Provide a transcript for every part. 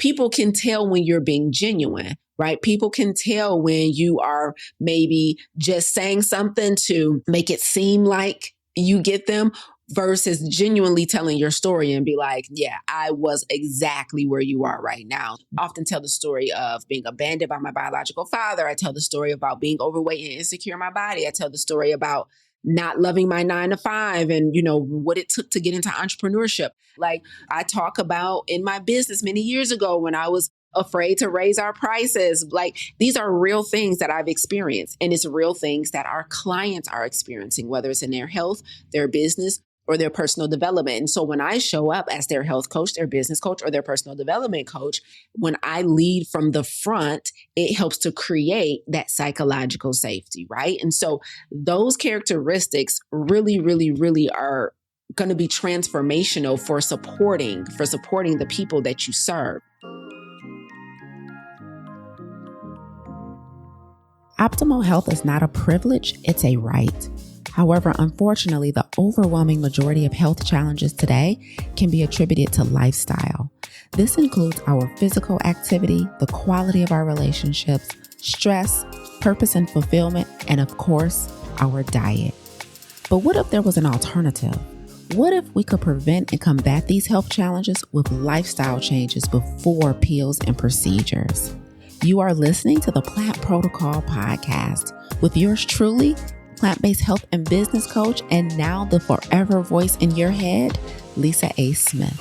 people can tell when you're being genuine, right? People can tell when you are maybe just saying something to make it seem like you get them versus genuinely telling your story and be like, yeah, I was exactly where you are right now. I often tell the story of being abandoned by my biological father. I tell the story about being overweight and insecure in my body. I tell the story about not loving my 9 to 5 and, what it took to get into entrepreneurship. Like I talk about in my business many years ago when I was afraid to raise our prices. Like these are real things that I've experienced, and it's real things that our clients are experiencing, whether it's in their health, their business, or their personal development. And so when I show up as their health coach, their business coach, or their personal development coach, when I lead from the front, it helps to create that psychological safety, right? And so those characteristics really, really, really are going to be transformational for supporting the people that you serve. Optimal health is not a privilege, it's a right. However, unfortunately, the overwhelming majority of health challenges today can be attributed to lifestyle. This includes our physical activity, the quality of our relationships, stress, purpose and fulfillment, and of course, our diet. But what if there was an alternative? What if we could prevent and combat these health challenges with lifestyle changes before pills and procedures? You are listening to the Plant Protocol podcast with yours truly, plant-based health and business coach, and now the forever voice in your head, Lisa A. Smith.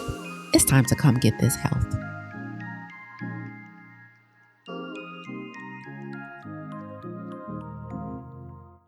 It's time to come get this health.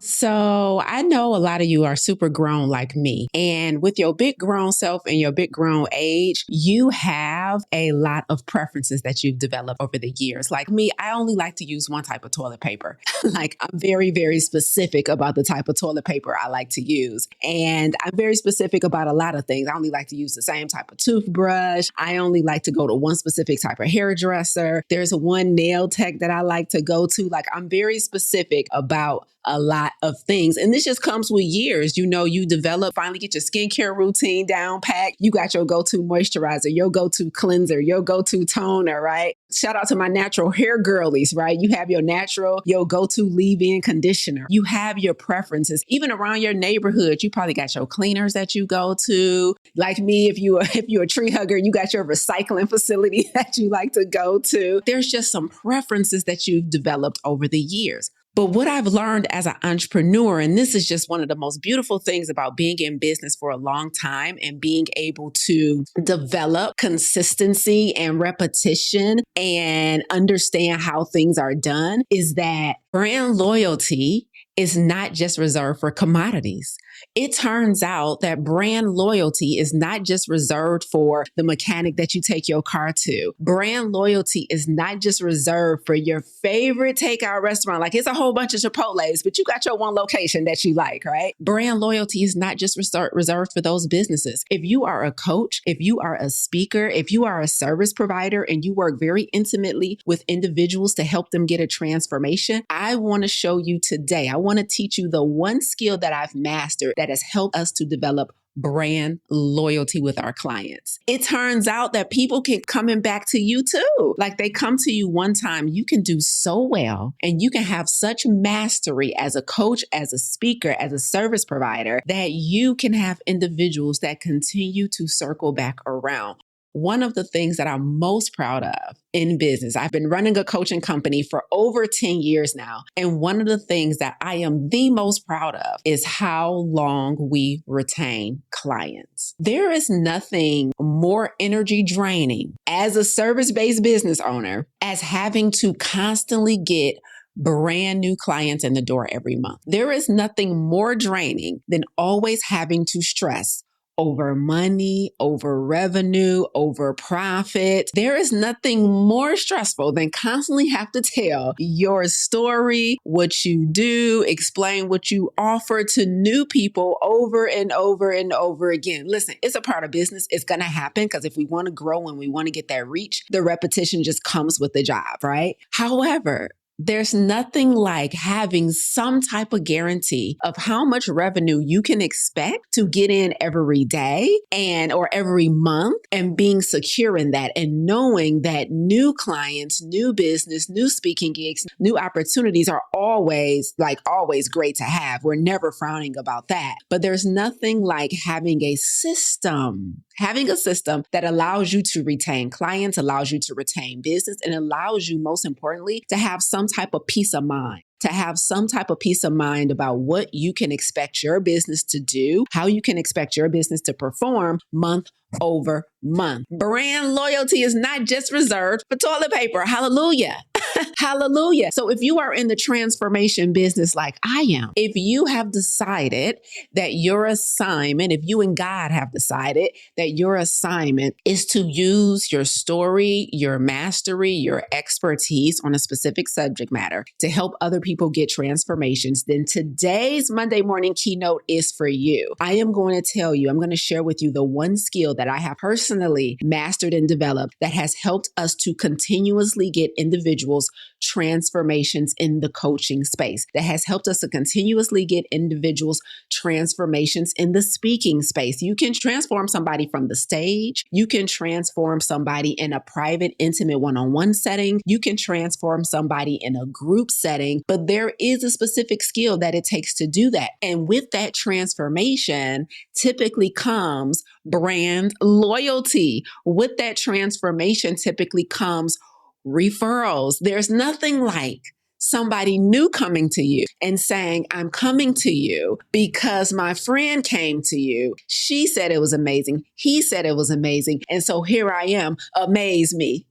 So I know a lot of you are super grown like me, and with your big grown self and your big grown age, you have a lot of preferences that you've developed over the years. Like me, I only like to use one type of toilet paper. Like I'm very, very specific about the type of toilet paper I like to use. And I'm very specific about a lot of things. I only like to use the same type of toothbrush. I only like to go to one specific type of hairdresser. There's one nail tech that I like to go to. Like I'm very specific about a lot of things. And this just comes with years. You develop, finally get your skincare routine down packed. You got your go-to moisturizer, your go-to cleanser, your go-to toner, right? Shout out to my natural hair girlies, right? You have your go-to leave-in conditioner. You have your preferences. Even around your neighborhood, you probably got your cleaners that you go to. Like me, if you're a tree hugger, you got your recycling facility that you like to go to. There's just some preferences that you've developed over the years. But what I've learned as an entrepreneur, and this is just one of the most beautiful things about being in business for a long time and being able to develop consistency and repetition and understand how things are done, is that brand loyalty is not just reserved for commodities. It turns out that brand loyalty is not just reserved for the mechanic that you take your car to. Brand loyalty is not just reserved for your favorite takeout restaurant. Like it's a whole bunch of Chipotles, but you got your one location that you like, right? Brand loyalty is not just reserved for those businesses. If you are a coach, if you are a speaker, if you are a service provider and you work very intimately with individuals to help them get a transformation, I want to show you today, I want to teach you the one skill that I've mastered that has helped us to develop brand loyalty with our clients. It turns out that people can coming back to you too. Like they come to you one time, you can do so well and you can have such mastery as a coach, as a speaker, as a service provider that you can have individuals that continue to circle back around. One of the things that I'm most proud of in business, I've been running a coaching company for over 10 years now. And one of the things that I am the most proud of is how long we retain clients. There is nothing more energy draining as a service-based business owner as having to constantly get brand new clients in the door every month. There is nothing more draining than always having to stress over money, over revenue, over profit. There is nothing more stressful than constantly have to tell your story, what you do, explain what you offer to new people over and over and over again. Listen, it's a part of business. It's going to happen because if we want to grow and we want to get that reach, the repetition just comes with the job, right? However, There's nothing like having some type of guarantee of how much revenue you can expect to get in every day or every month, and being secure in that and knowing that new clients, new business, new speaking gigs, new opportunities are always great to have. We're never frowning about that. But there's nothing like having a system that allows you to retain clients, allows you to retain business, and allows you, most importantly, to have some type of peace of mind. To have some type of peace of mind about what you can expect your business to do, how you can expect your business to perform month over month. Brand loyalty is not just reserved for toilet paper. Hallelujah. Hallelujah. So if you are in the transformation business like I am, if you have decided that your assignment, if you and God have decided that your assignment is to use your story, your mastery, your expertise on a specific subject matter to help other people get transformations, then today's Monday morning keynote is for you. I am going to tell you, I'm going to share with you the one skill that I have personally mastered and developed that has helped us to continuously get individuals transformations in the coaching space, that has helped us to continuously get individuals transformations in the speaking space. You can transform somebody from the stage. You can transform somebody in a private, intimate one-on-one setting. You can transform somebody in a group setting, but there is a specific skill that it takes to do that. And with that transformation typically comes brand loyalty. With that transformation typically comes referrals. There's nothing like somebody new coming to you and saying, I'm coming to you because my friend came to you. She said it was amazing. He said it was amazing. And so here I am. Amaze me.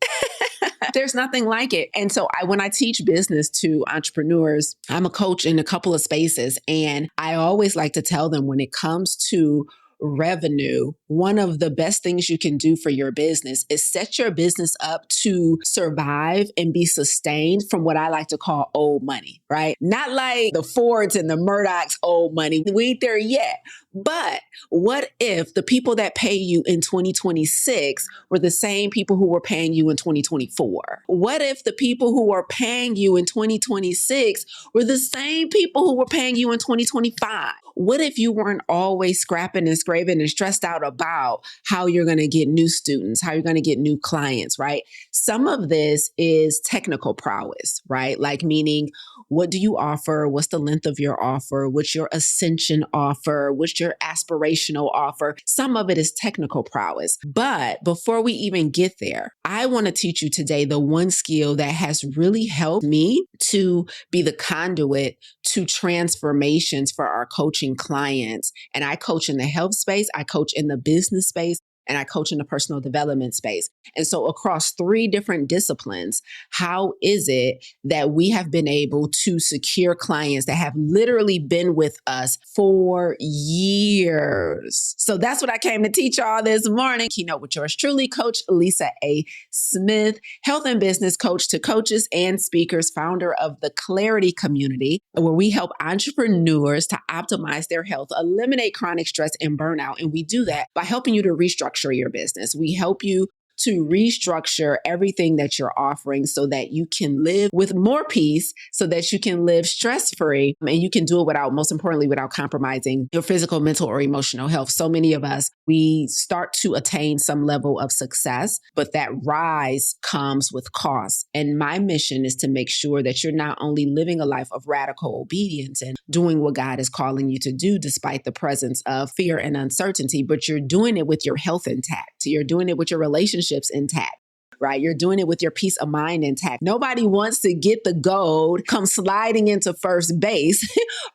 There's nothing like it. And so when I teach business to entrepreneurs, I'm a coach in a couple of spaces. And I always like to tell them, when it comes to revenue, one of the best things you can do for your business is set your business up to survive and be sustained from what I like to call old money, right? Not like the Fords and the Murdochs old money. We ain't there yet. But what if the people that pay you in 2026 were the same people who were paying you in 2024? What if the people who are paying you in 2026 were the same people who were paying you in 2025? What if you weren't always scrapping and scraping and stressed out about how you're going to get new students, how you're going to get new clients, right? Some of this is technical prowess, right? Like, meaning, what do you offer? What's the length of your offer? What's your ascension offer? What's your aspirational offer? Some of it is technical prowess. But before we even get there, I want to teach you today the one skill that has really helped me to be the conduit to transformations for our coaching clients. And I coach in the health space, I coach in the business space, and I coach in the personal development space. And so across 3 different disciplines, how is it that we have been able to secure clients that have literally been with us for years? So that's what I came to teach y'all this morning. Keynote with yours truly, Coach Lisa A. Smith, health and business coach to coaches and speakers, founder of the Clarity Community, where we help entrepreneurs to optimize their health, eliminate chronic stress and burnout. And we do that by helping you to restructure your business. We help you to restructure everything that you're offering so that you can live with more peace, so that you can live stress-free, and you can do it most importantly, without compromising your physical, mental, or emotional health. So many of us, we start to attain some level of success, but that rise comes with cost. And my mission is to make sure that you're not only living a life of radical obedience and doing what God is calling you to do despite the presence of fear and uncertainty, but you're doing it with your health intact. You're doing it with your relationships intact, right? You're doing it with your peace of mind intact. Nobody wants to get the gold, come sliding into first base,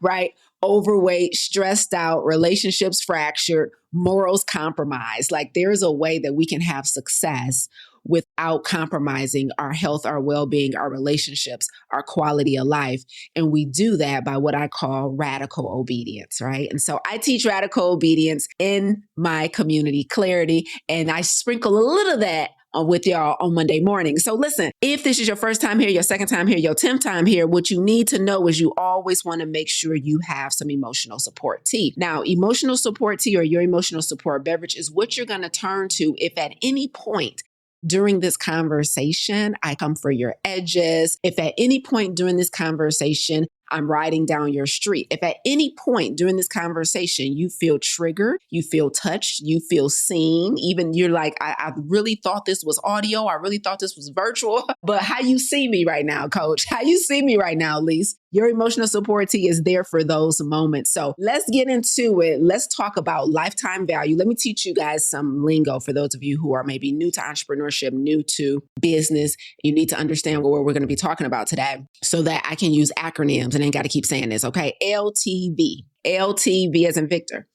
right? Overweight, stressed out, relationships fractured, morals compromised. Like, there's a way that we can have success without compromising our health, our well-being, our relationships, our quality of life. And we do that by what I call radical obedience, right? And so I teach radical obedience in my community, Clarity, and I sprinkle a little of that with y'all on Monday morning. So listen, if this is your first time here, your second time here, your 10th time here, what you need to know is you always want to make sure you have some emotional support tea. Now, emotional support tea, or your emotional support beverage, is what you're going to turn to if at any point during this conversation, I come for your edges. If at any point during this conversation, I'm riding down your street. If at any point during this conversation, you feel triggered, you feel touched, you feel seen, even you're like, I really thought this was audio. I really thought this was virtual, but how you see me right now, coach? How you see me right now, Lise? Your emotional support team is there for those moments. So let's get into it. Let's talk about lifetime value. Let me teach you guys some lingo for those of you who are maybe new to entrepreneurship, new to business. You need to understand what we're going to be talking about today so that I can use acronyms and ain't got to keep saying this. Okay. LTV. LTV as in Victor.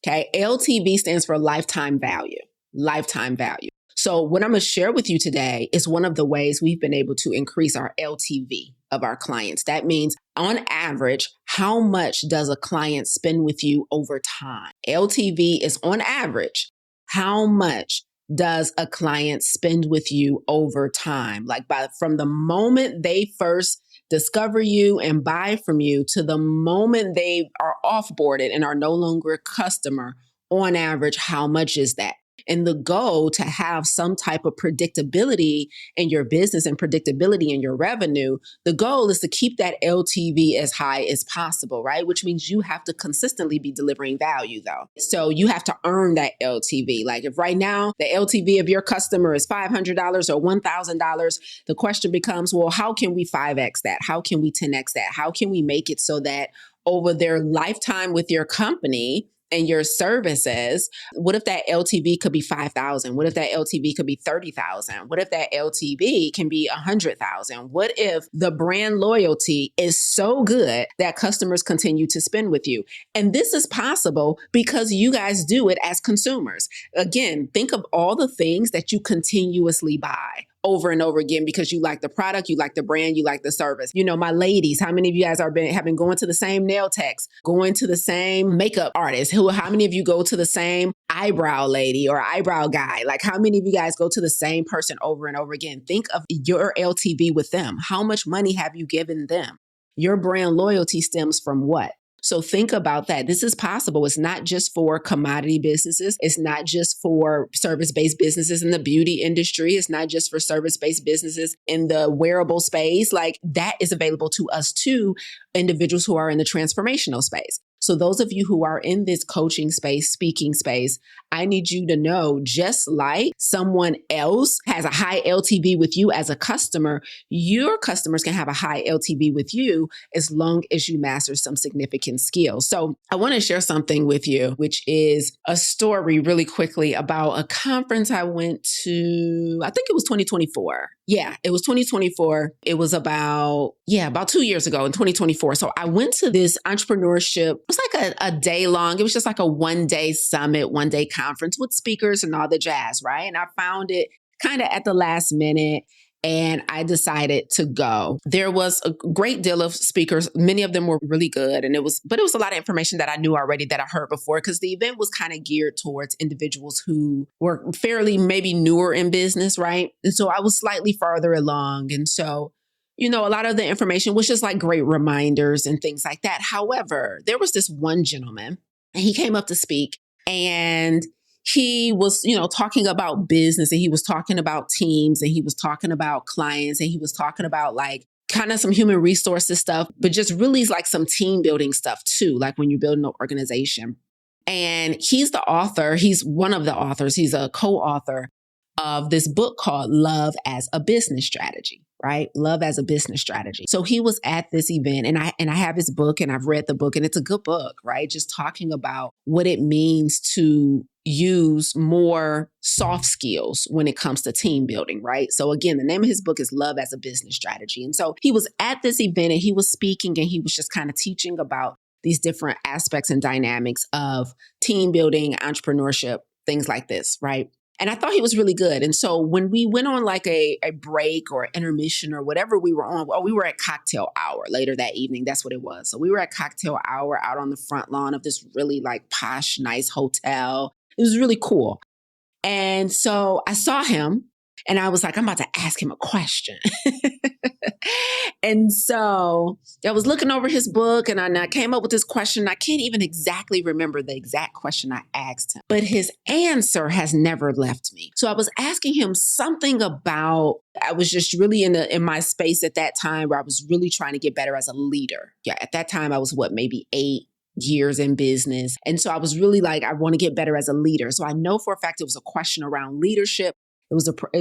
Okay. LTV stands for lifetime value. Lifetime value. So what I'm going to share with you today is one of the ways we've been able to increase our LTV of our clients. That means on average, how much does a client spend with you over time? LTV is on average, how much does a client spend with you over time? Like from the moment they first discover you and buy from you to the moment they are offboarded and are no longer a customer, on average, how much is that? And the goal to have some type of predictability in your business and predictability in your revenue, the goal is to keep that LTV as high as possible, right? Which means you have to consistently be delivering value though. So you have to earn that LTV. Like if right now the LTV of your customer is $500 or $1,000, the question becomes, well, how can we 5X that? How can we 10X that? How can we make it so that over their lifetime with your company and your services, what if that LTV could be 5,000? What if that LTV could be 30,000? What if that LTV can be 100,000? What if the brand loyalty is so good that customers continue to spend with you? And this is possible because you guys do it as consumers. Again, think of all the things that you continuously buy over and over again because you like the product, you like the brand, you like the service. You know, my ladies, how many of you guys have been going to the same nail techs, going to the same makeup artist? How many of you go to the same eyebrow lady or eyebrow guy? Like how many of you guys go to the same person over and over again? Think of your LTV with them. How much money have you given them? Your brand loyalty stems from what? So think about that. This is possible. It's not just for commodity businesses. It's not just for service-based businesses in the beauty industry. It's not just for service-based businesses in the wearable space. Like that is available to us too, individuals who are in the transformational space. So those of you who are in this coaching space, speaking space, I need you to know, just like someone else has a high LTV with you as a customer, your customers can have a high LTV with you as long as you master some significant skills. So I want to share something with you, which is a story really quickly about a conference I went to. I think it was 2024. Yeah, it was 2024. It was about 2 years ago in 2024. So I went to this entrepreneurship. It was like a day long. It was just like a 1-day summit, 1-day conference with speakers and all the jazz, right? And I found it kind of at the last minute. And I decided to go. There was a great deal of speakers. Many of them were really good. But it was a lot of information that I knew already that I heard before because the event was kind of geared towards individuals who were fairly maybe newer in business, right? And so I was slightly farther along. And so, a lot of the information was just like great reminders and things like that. However, there was this one gentleman and he came up to speak and he was, talking about business and he was talking about teams and he was talking about clients and he was talking about like kind of some human resources stuff, but just really like some team building stuff too, like when you're building an organization. And he's the author. He's one of the authors. He's a co-author of this book called Love as a Business Strategy, right? Love as a Business Strategy. So he was at this event and I have his book and I've read the book and it's a good book, right? Just talking about what it means to use more soft skills when it comes to team building, right? So again, the name of his book is Love as a Business Strategy. And so he was at this event and he was speaking and he was just kind of teaching about these different aspects and dynamics of team building, entrepreneurship, things like this, right? And I thought he was really good. And so when we went on like a break or intermission or whatever we were on, we were at cocktail hour later that evening. That's what it was. So we were at cocktail hour out on the front lawn of this really like posh, nice hotel. It was really cool. And so I saw him And I was like, I'm about to ask him a question. And so I was looking over his book and I came up with this question. I can't even exactly remember the exact question I asked him, but his answer has never left me. So I was asking him something about, I was just really in my space at that time where I was really trying to get better as a leader. Yeah, at that time I was maybe 8 years in business. And so I was really like, I want to get better as a leader. So I know for a fact it was a question around leadership. It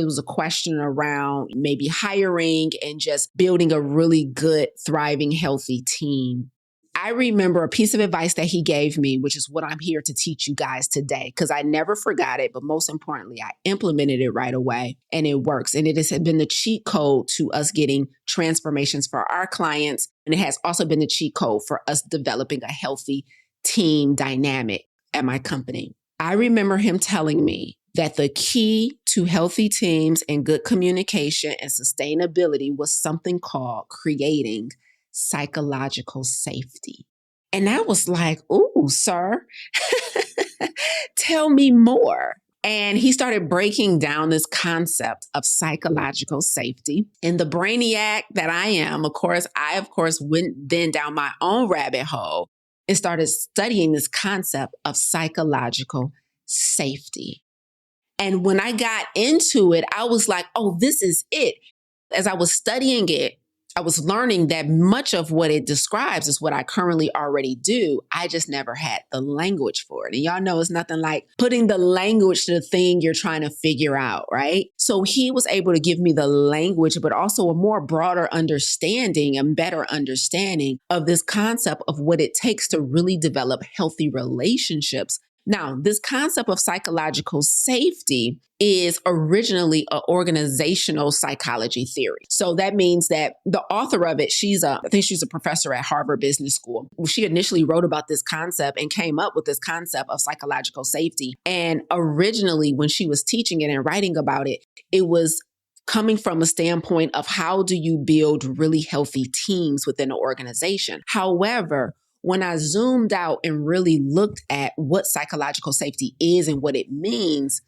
was a question around maybe hiring and just building a really good, thriving, healthy team. I remember a piece of advice that he gave me, which is what I'm here to teach you guys today, because I never forgot it. But most importantly, I implemented it right away and it works. And it has been the cheat code to us getting transformations for our clients. And it has also been the cheat code for us developing a healthy team dynamic at my company. I remember him telling me that the key to healthy teams and good communication and sustainability was something called creating psychological safety. And I was like, ooh, sir, tell me more. And he started breaking down this concept of psychological safety. And the brainiac that I am, I went then down my own rabbit hole and started studying this concept of psychological safety. And when I got into it, I was like, oh, this is it. As I was studying it, I was learning that much of what it describes is what I currently already do. I just never had the language for it. And y'all know it's nothing like putting the language to the thing you're trying to figure out, right? So he was able to give me the language, but also a more broader understanding and better understanding of this concept of what it takes to really develop healthy relationships. Now, this concept of psychological safety is originally an organizational psychology theory. So that means that the author of it, I think she's a professor at Harvard Business School. She initially wrote about this concept and came up with this concept of psychological safety. And originally, when she was teaching it and writing about it, it was coming from a standpoint of how do you build really healthy teams within an organization. However, when I zoomed out and really looked at what psychological safety is and what it means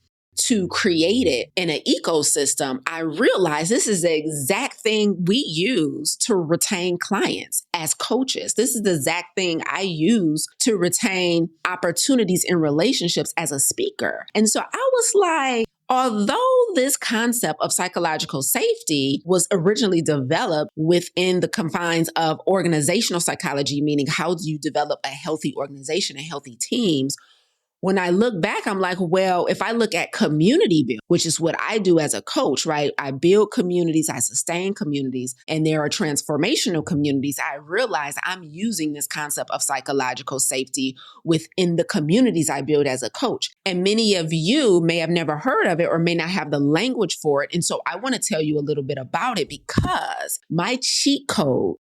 to create it in an ecosystem, I realized this is the exact thing we use to retain clients as coaches. This is the exact thing I use to retain opportunities in relationships as a speaker. And so I was like, although this concept of psychological safety was originally developed within the confines of organizational psychology, meaning how do you develop a healthy organization and healthy teams, when I look back, I'm like, well, if I look at community build, which is what I do as a coach, right? I build communities, I sustain communities, and there are transformational communities. I realize I'm using this concept of psychological safety within the communities I build as a coach. And many of you may have never heard of it or may not have the language for it. And so I want to tell you a little bit about it because my cheat code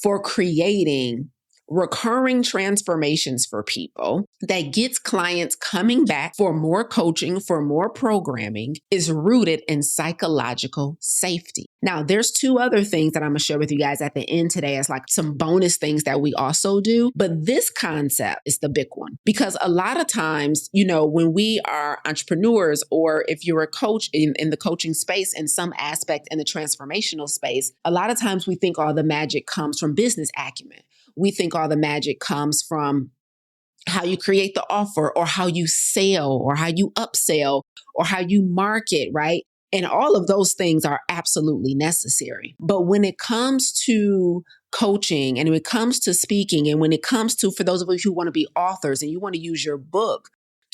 for creating recurring transformations for people that gets clients coming back for more coaching, for more programming, is rooted in psychological safety. Now, there's 2 other things that I'm going to share with you guys at the end today as like some bonus things that we also do. But this concept is the big one because a lot of times, when we are entrepreneurs or if you're a coach in the coaching space in some aspect in the transformational space, a lot of times we think all the magic comes from business acumen. We think all the magic comes from how you create the offer or how you sell or how you upsell or how you market, right? And all of those things are absolutely necessary. But when it comes to coaching and when it comes to speaking and when it comes to, for those of you who want to be authors and you want to use your book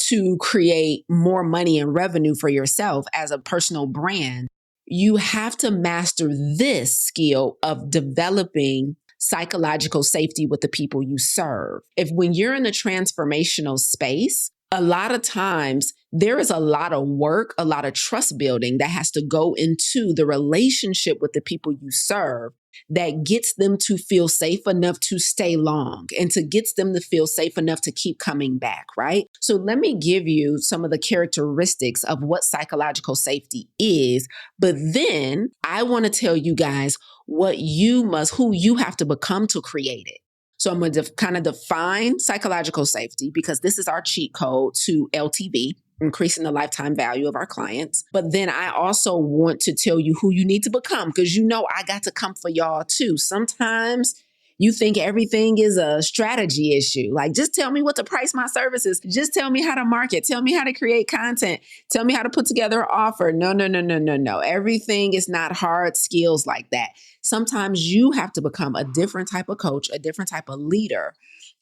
to create more money and revenue for yourself as a personal brand, you have to master this skill of developing psychological safety with the people you serve. When you're in the transformational space, a lot of times there is a lot of work, a lot of trust building that has to go into the relationship with the people you serve that gets them to feel safe enough to stay long and gets them to feel safe enough to keep coming back, right? So let me give you some of the characteristics of what psychological safety is, but then I want to tell you guys who you have to become to create it. So I'm going to kind of define psychological safety because this is our cheat code to LTV. increasing the lifetime value of our clients. But then I also want to tell you who you need to become, because I got to come for y'all too. Sometimes you think everything is a strategy issue. Like, just tell me what to price my services. Just tell me how to market. Tell me how to create content. Tell me how to put together an offer. No. Everything is not hard skills like that. Sometimes you have to become a different type of coach, a different type of leader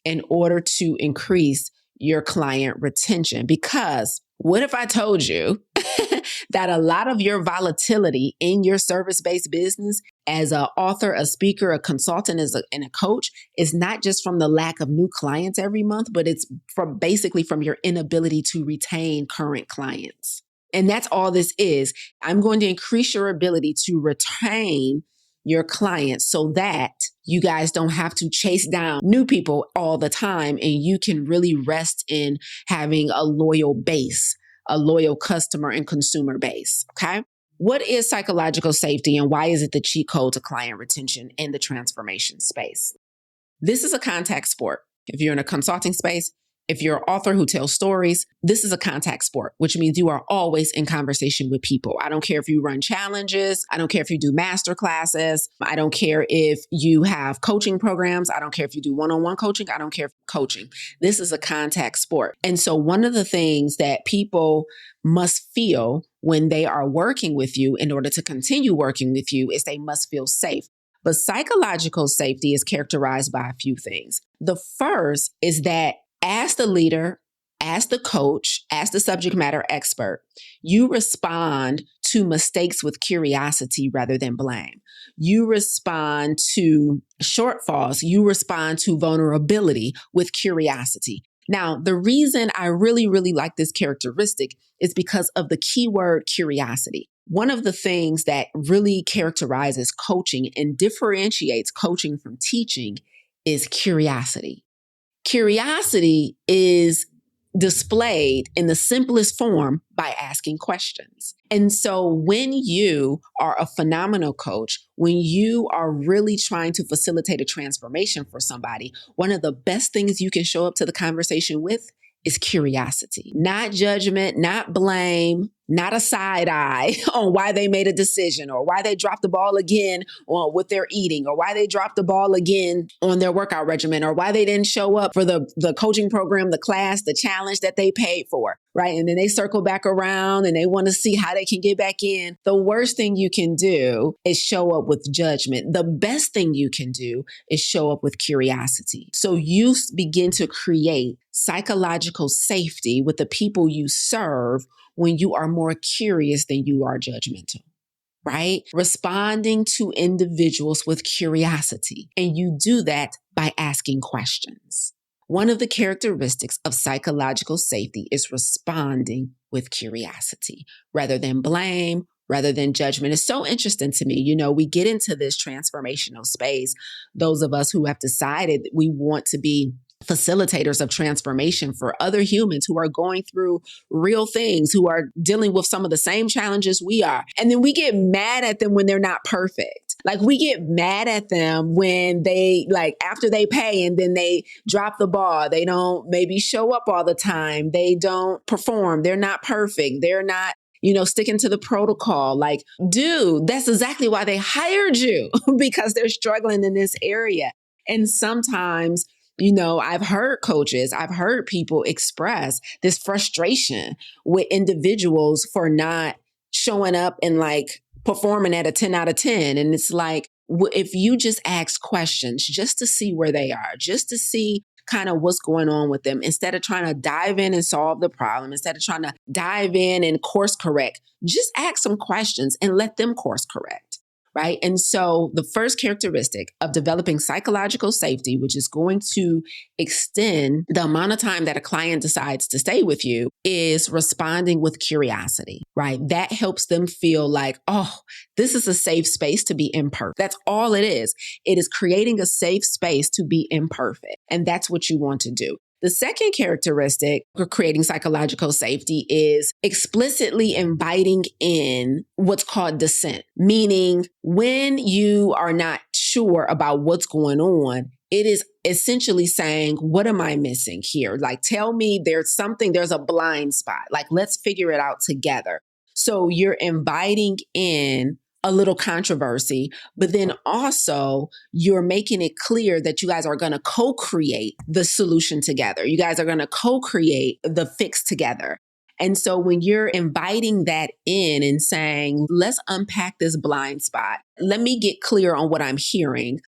in order to increase your client retention. Because what if I told you that a lot of your volatility in your service-based business as an author, a speaker, a consultant, and a coach is not just from the lack of new clients every month, but it's from your inability to retain current clients. And that's all this is. I'm going to increase your ability to retain your clients so that you guys don't have to chase down new people all the time, and you can really rest in having a loyal base, a loyal customer and consumer base. Okay. What is psychological safety, and why is it the cheat code to client retention in the transformation space? This is a contact sport. If you're in a consulting space, if you're an author who tells stories, this is a contact sport, which means you are always in conversation with people. I don't care if you run challenges. I don't care if you do master classes. I don't care if you have coaching programs. I don't care if you do one-on-one coaching. I don't care if coaching. This is a contact sport. And so one of the things that people must feel when they are working with you in order to continue working with you is they must feel safe. But psychological safety is characterized by a few things. The first is that as the leader, as the coach, as the subject matter expert, you respond to mistakes with curiosity rather than blame. You respond to shortfalls. You respond to vulnerability with curiosity. Now, the reason I really, really like this characteristic is because of the keyword curiosity. One of the things that really characterizes coaching and differentiates coaching from teaching is curiosity. Curiosity is displayed in the simplest form by asking questions. And so when you are a phenomenal coach, when you are really trying to facilitate a transformation for somebody, one of the best things you can show up to the conversation with is curiosity, not judgment, not blame, not a side eye on why they made a decision or why they dropped the ball again on what they're eating, or why they dropped the ball again on their workout regimen, or why they didn't show up for the coaching program, the class, the challenge that they paid for, right? And then they circle back around and they want to see how they can get back in. The worst thing you can do is show up with judgment. The best thing you can do is show up with curiosity. So you begin to create psychological safety with the people you serve when you are more curious than you are judgmental, right? Responding to individuals with curiosity. And you do that by asking questions. One of the characteristics of psychological safety is responding with curiosity rather than blame, rather than judgment. It's so interesting to me. We get into this transformational space, those of us who have decided we want to be facilitators of transformation for other humans who are going through real things, who are dealing with some of the same challenges we are. And then we get mad at them when they're not perfect. Like, we get mad at them when they, after they pay and then they drop the ball. They don't maybe show up all the time. They don't perform. They're not perfect. They're not sticking to the protocol. Like, dude, that's exactly why they hired you, because they're struggling in this area. And sometimes I've heard people express this frustration with individuals for not showing up and performing at a 10 out of 10. And it's like, if you just ask questions just to see where they are, just to see kind of what's going on with them, instead of trying to dive in and solve the problem, instead of trying to dive in and course correct, just ask some questions and let them course correct. Right. And so the first characteristic of developing psychological safety, which is going to extend the amount of time that a client decides to stay with you, is responding with curiosity. Right. That helps them feel like, oh, this is a safe space to be imperfect. That's all it is. It is creating a safe space to be imperfect. And that's what you want to do. The second characteristic for creating psychological safety is explicitly inviting in what's called dissent, meaning when you are not sure about what's going on, It is essentially saying, what am I missing here? Like, tell me there's a blind spot. Like, let's figure it out together. So you're inviting in a little controversy, but then also you're making it clear that you guys are going to co-create the solution together. You guys are going to co-create the fix together. And so when you're inviting that in and saying, let's unpack this blind spot, let me get clear on what I'm hearing.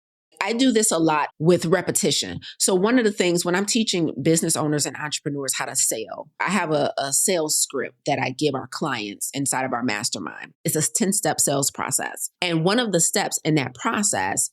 I do this a lot with repetition. So one of the things when I'm teaching business owners and entrepreneurs how to sell, I have a sales script that I give our clients inside of our mastermind. It's a 10-step sales process. And one of the steps in that process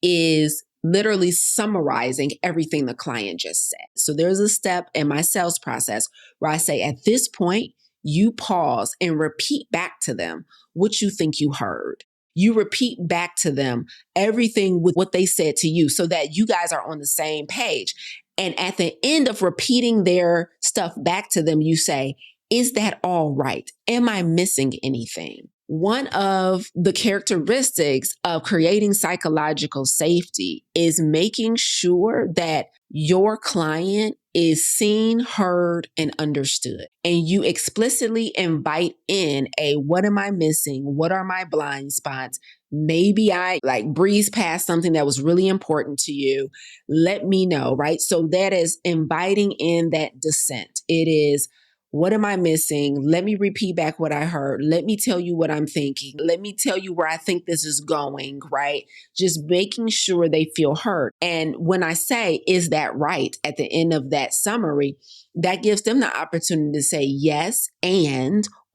is literally summarizing everything the client just said. So there's a step in my sales process where I say, at this point, you pause and repeat back to them what you think you heard. You repeat back to them everything with what they said to you so that you guys are on the same page. And at the end of repeating their stuff back to them, you say, is that all right? Am I missing anything? One of the characteristics of creating psychological safety is making sure that your client is seen, heard, and understood. And you explicitly invite in what am I missing? What are my blind spots? Maybe I breezed past something that was really important to you. Let me know, right? So that is inviting in that dissent. It is, what am I missing? Let me repeat back what I heard. Let me tell you what I'm thinking. Let me tell you where I think this is going, right? Just making sure they feel heard. And when I say, is that right? At the end of that summary, that gives them the opportunity to say yes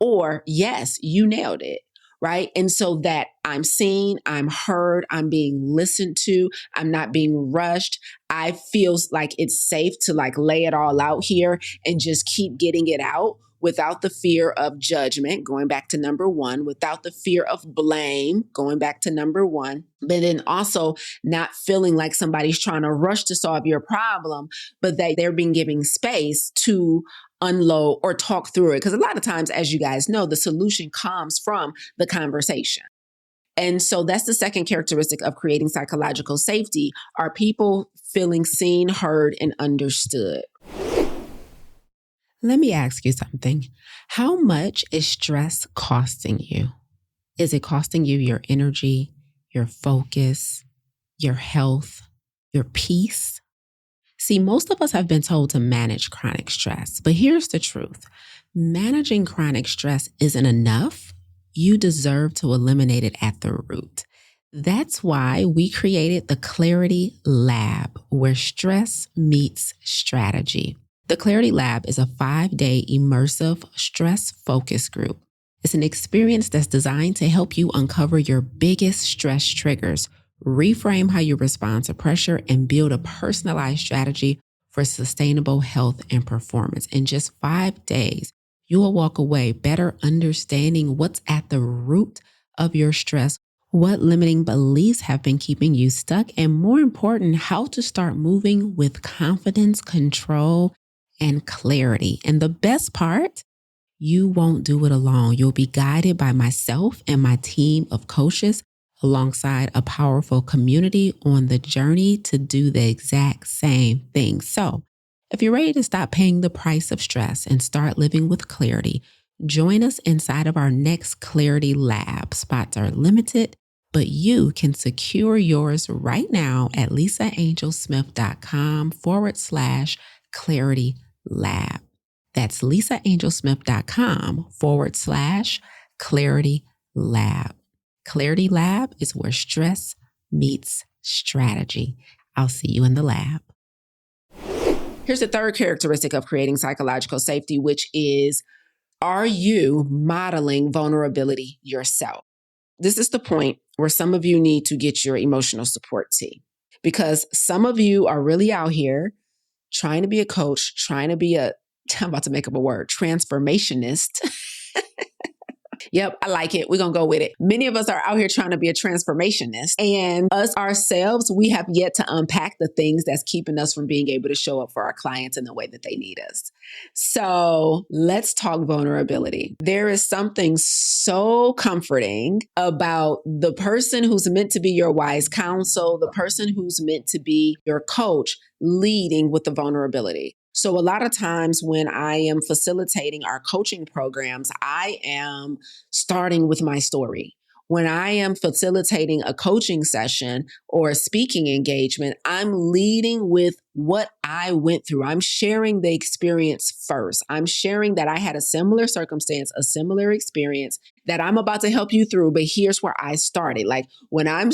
or yes, you nailed it. Right. And so that I'm seen, I'm heard, I'm being listened to, I'm not being rushed. I feel like it's safe to lay it all out here and just keep getting it out without the fear of judgment, going back to number one, without the fear of blame, going back to number one, but then also not feeling like somebody's trying to rush to solve your problem, but that they're being given space to unload or talk through it. Because a lot of times, as you guys know, the solution comes from the conversation. And so that's the second characteristic of creating psychological safety, are people feeling seen, heard, and understood. Let me ask you something. How much is stress costing you? Is it costing you your energy, your focus, your health, your peace? See, most of us have been told to manage chronic stress, but here's the truth. Managing chronic stress isn't enough. You deserve to eliminate it at the root. That's why we created the Clarity Lab, where stress meets strategy. The Clarity Lab is a 5-day immersive stress focus group. It's an experience that's designed to help you uncover your biggest stress triggers, reframe how you respond to pressure, and build a personalized strategy for sustainable health and performance. In just 5 days, you will walk away better understanding what's at the root of your stress, what limiting beliefs have been keeping you stuck, and more important, how to start moving with confidence, control, and clarity. And the best part, you won't do it alone. You'll be guided by myself and my team of coaches alongside a powerful community on the journey to do the exact same thing. So if you're ready to stop paying the price of stress and start living with clarity, join us inside of our next Clarity Lab. Spots are limited, but you can secure yours right now at lisaangelsmith.com/Clarity Lab. That's lisaangelsmith.com/Clarity Lab. Clarity Lab is where stress meets strategy. I'll see you in the lab. Here's the third characteristic of creating psychological safety, which is, are you modeling vulnerability yourself? This is the point where some of you need to get your emotional support tea, because some of you are really out here trying to be a coach, trying to be I'm about to make up a word, transformationist. Yep, I like it. We're going to go with it. Many of us are out here trying to be a transformationist, and us ourselves, we have yet to unpack the things that's keeping us from being able to show up for our clients in the way that they need us. So let's talk vulnerability. There is something so comforting about the person who's meant to be your wise counsel, the person who's meant to be your coach, leading with the vulnerability. So a lot of times when I am facilitating our coaching programs, I am starting with my story. When I am facilitating a coaching session or a speaking engagement, I'm leading with what I went through. I'm sharing the experience first. I'm sharing that I had a similar circumstance, a similar experience that I'm about to help you through, but here's where I started. Like when I'm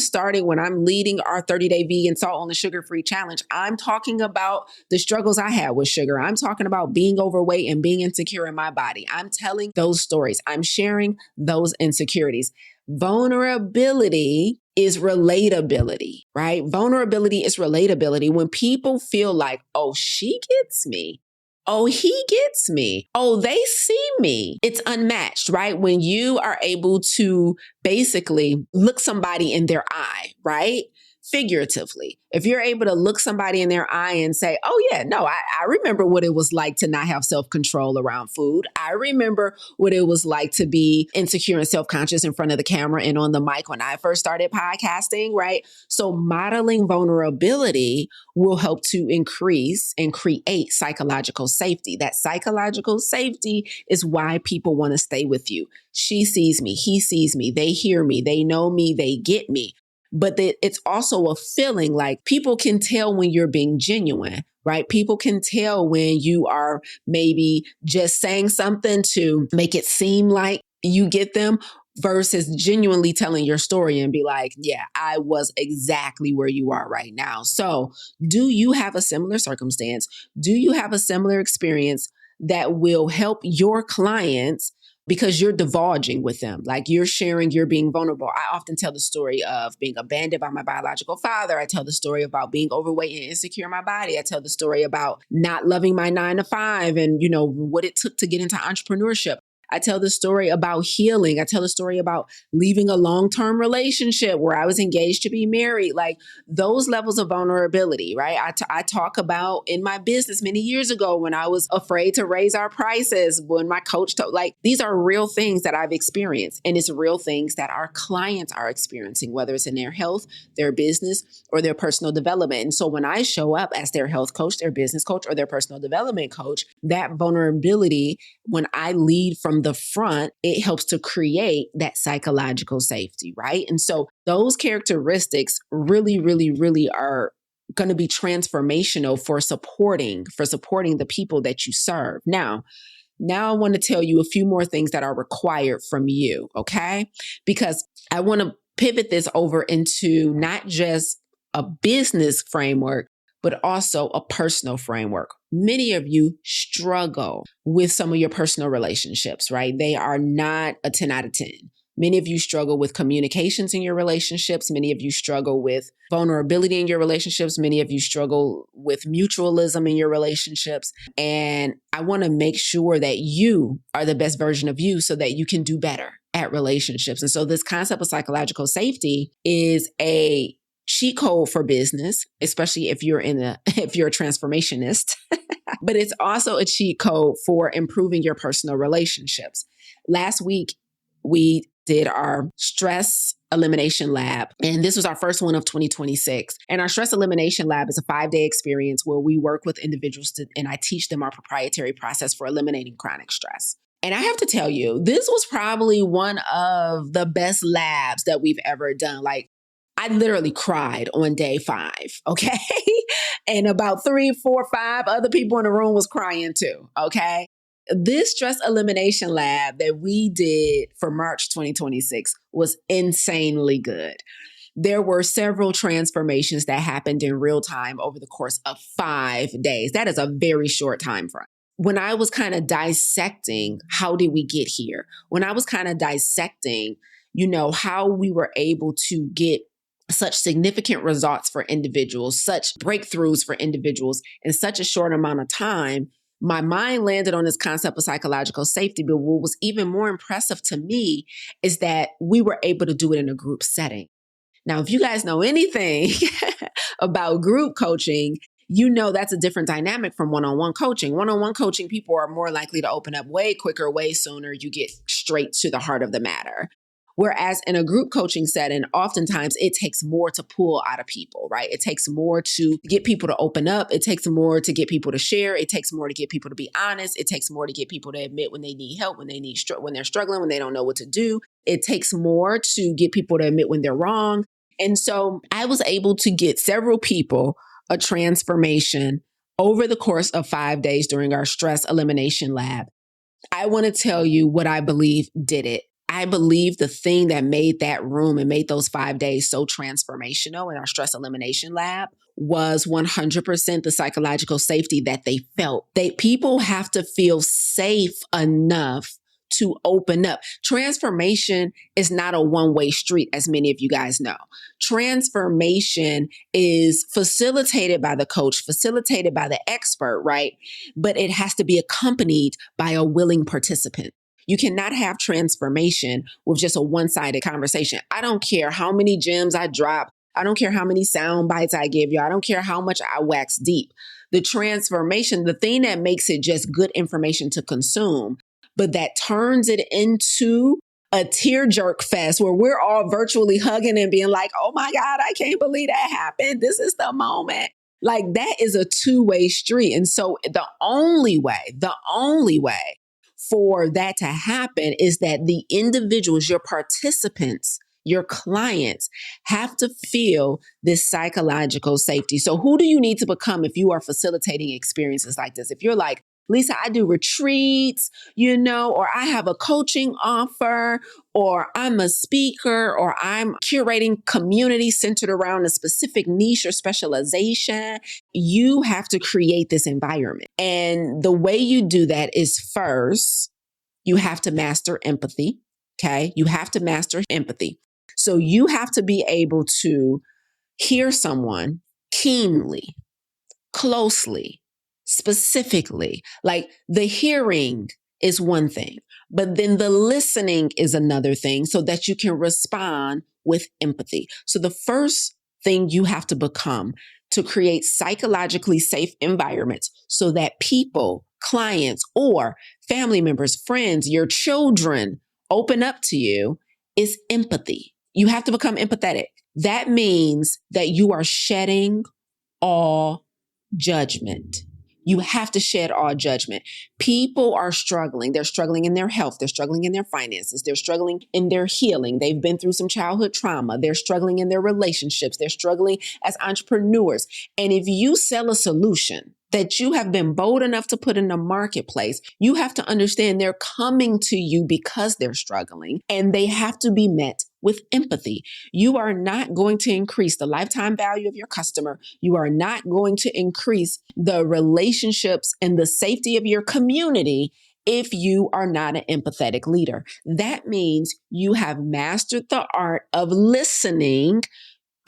leading our 30-day vegan salt on the sugar-free challenge, I'm talking about the struggles I had with sugar. I'm talking about being overweight and being insecure in my body. I'm telling those stories. I'm sharing those insecurities. Vulnerability is relatability, right? Vulnerability is relatability. When people feel like, oh, she gets me. Oh, he gets me. Oh, they see me. It's unmatched, right? When you are able to basically look somebody in their eye, right? Figuratively, if you're able to look somebody in their eye and say, oh yeah, no, I remember what it was like to not have self-control around food. I remember what it was like to be insecure and self-conscious in front of the camera and on the mic when I first started podcasting, right? So modeling vulnerability will help to increase and create psychological safety. That psychological safety is why people want to stay with you. She sees me, he sees me, they hear me, they know me, they get me. But it's also a feeling like people can tell when you're being genuine, right? People can tell when you are maybe just saying something to make it seem like you get them versus genuinely telling your story and be like, yeah, I was exactly where you are right now. So do you have a similar circumstance? Do you have a similar experience that will help your clients? Because you're divulging with them, like you're sharing, you're being vulnerable. I often tell the story of being abandoned by my biological father. I tell the story about being overweight and insecure in my body. I tell the story about not loving my 9-to-5 and, what it took to get into entrepreneurship. I tell the story about healing. I tell the story about leaving a long-term relationship where I was engaged to be married. Like those levels of vulnerability, right? I talk about in my business many years ago when I was afraid to raise our prices, when my coach told, like, these are real things that I've experienced. And it's real things that our clients are experiencing, whether it's in their health, their business, or their personal development. And so when I show up as their health coach, their business coach, or their personal development coach, that vulnerability, when I lead from the front, it helps to create that psychological safety, right? And so those characteristics really, really, really are going to be transformational for supporting the people that you serve. Now I want to tell you a few more things that are required from you, okay? Because I want to pivot this over into not just a business framework, but also a personal framework. Many of you struggle with some of your personal relationships, right? They are not a 10 out of 10. Many of you struggle with communications in your relationships. Many of you struggle with vulnerability in your relationships. Many of you struggle with mutualism in your relationships. And I want to make sure that you are the best version of you so that you can do better at relationships. And so this concept of psychological safety is a cheat code for business, especially if you're a transformationist, but it's also a cheat code for improving your personal relationships. Last week, we did our stress elimination lab, and this was our first one of 2026. And our stress elimination lab is a 5-day experience where we work with individuals and I teach them our proprietary process for eliminating chronic stress. And I have to tell you, this was probably one of the best labs that we've ever done. Like, I literally cried on day 5, okay? And about 3, 4, 5 other people in the room was crying too, okay? This stress elimination lab that we did for March 2026 was insanely good. There were several transformations that happened in real time over the course of 5 days. That is a very short time frame. When I was kind of dissecting, how did we get here? When I was kind of dissecting, how we were able to get such significant results for individuals, such breakthroughs for individuals in such a short amount of time, my mind landed on this concept of psychological safety. But what was even more impressive to me is that we were able to do it in a group setting. Now, if you guys know anything about group coaching, you know that's a different dynamic from one-on-one coaching. One-on-one coaching, people are more likely to open up way quicker, way sooner. You get straight to the heart of the matter. Whereas in a group coaching setting, oftentimes it takes more to pull out of people, right? It takes more to get people to open up. It takes more to get people to share. It takes more to get people to be honest. It takes more to get people to admit when they need help, when they're struggling, when they don't know what to do. It takes more to get people to admit when they're wrong. And so I was able to get several people a transformation over the course of 5 days during our stress elimination lab. I want to tell you what I believe did it. I believe the thing that made that room and made those 5 days so transformational in our stress elimination lab was 100% the psychological safety that they felt. People have to feel safe enough to open up. Transformation is not a one-way street, as many of you guys know. Transformation is facilitated by the coach, facilitated by the expert, right? But it has to be accompanied by a willing participant. You cannot have transformation with just a one-sided conversation. I don't care how many gems I drop. I don't care how many sound bites I give you. I don't care how much I wax deep. The transformation, the thing that makes it just good information to consume, but that turns it into a tearjerk fest where we're all virtually hugging and being like, oh my God, I can't believe that happened. This is the moment. Like that is a two-way street. And so the only way for that to happen is that the individuals, your participants, your clients have to feel this psychological safety. So who do you need to become if you are facilitating experiences like this? If you're like, Lisa, I do retreats, or I have a coaching offer, or I'm a speaker, or I'm curating community centered around a specific niche or specialization. You have to create this environment. And the way you do that is first, you have to master empathy. Okay. You have to master empathy. So you have to be able to hear someone keenly, closely, specifically. Like the hearing is one thing, but then the listening is another thing so that you can respond with empathy. So the first thing you have to become to create psychologically safe environments so that people, clients, or family members, friends, your children open up to you is empathy. You have to become empathetic. That means that you are shedding all judgment. You have to shed all judgment. People are struggling. They're struggling in their health. They're struggling in their finances. They're struggling in their healing. They've been through some childhood trauma. They're struggling in their relationships. They're struggling as entrepreneurs. And if you sell a solution that you have been bold enough to put in the marketplace, you have to understand they're coming to you because they're struggling and they have to be met with empathy. You are not going to increase the lifetime value of your customer. You are not going to increase the relationships and the safety of your community if you are not an empathetic leader. That means you have mastered the art of listening,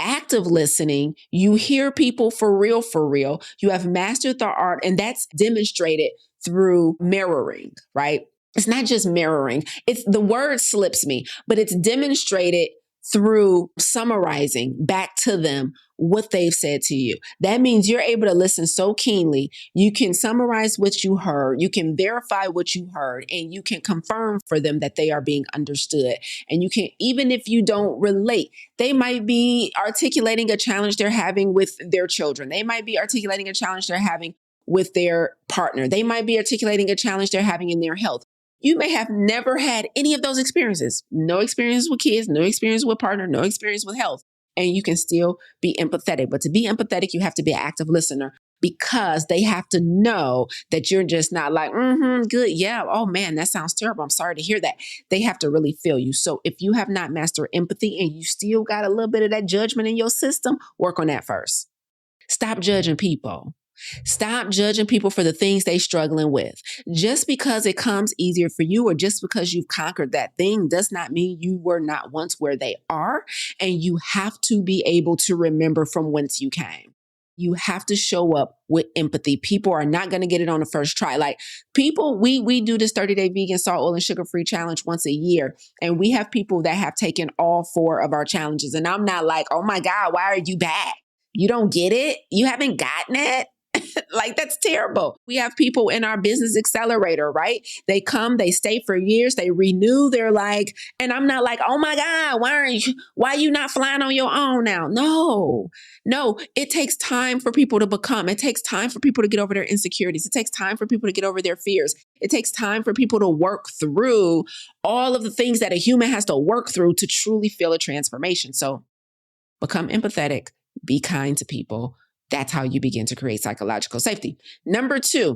active listening. You hear people for real, for real. You have mastered the art, and that's demonstrated through mirroring, right? It's not just mirroring. The word slips me, but it's demonstrated through summarizing back to them what they've said to you. That means you're able to listen so keenly. You can summarize what you heard. You can verify what you heard, and you can confirm for them that they are being understood. And you can, even if you don't relate, they might be articulating a challenge they're having with their children. They might be articulating a challenge they're having with their partner. They might be articulating a challenge they're having in their health. You may have never had any of those experiences. No experience with kids, no experience with partner, no experience with health. And you can still be empathetic. But to be empathetic, you have to be an active listener because they have to know that you're just not like, good. Yeah. Oh man, that sounds terrible. I'm sorry to hear that. They have to really feel you. So if you have not mastered empathy and you still got a little bit of that judgment in your system, work on that first. Stop judging people. Stop judging people for the things they're struggling with. Just because it comes easier for you or just because you've conquered that thing does not mean you were not once where they are. And you have to be able to remember from whence you came. You have to show up with empathy. People are not going to get it on the first try. Like people, we do this 30-day vegan, salt, oil, and sugar-free challenge once a year. And we have people that have taken all 4 of our challenges. And I'm not like, oh my God, why are you back? You don't get it? You haven't gotten it? Like, that's terrible. We have people in our business accelerator, right? They come, they stay for years, they renew. They're like, and I'm not like, oh my God, why are you not flying on your own now? No, it takes time for people to become. It takes time for people to get over their insecurities. It takes time for people to get over their fears. It takes time for people to work through all of the things that a human has to work through to truly feel a transformation. So become empathetic, be kind to people. That's how you begin to create psychological safety. Number 2,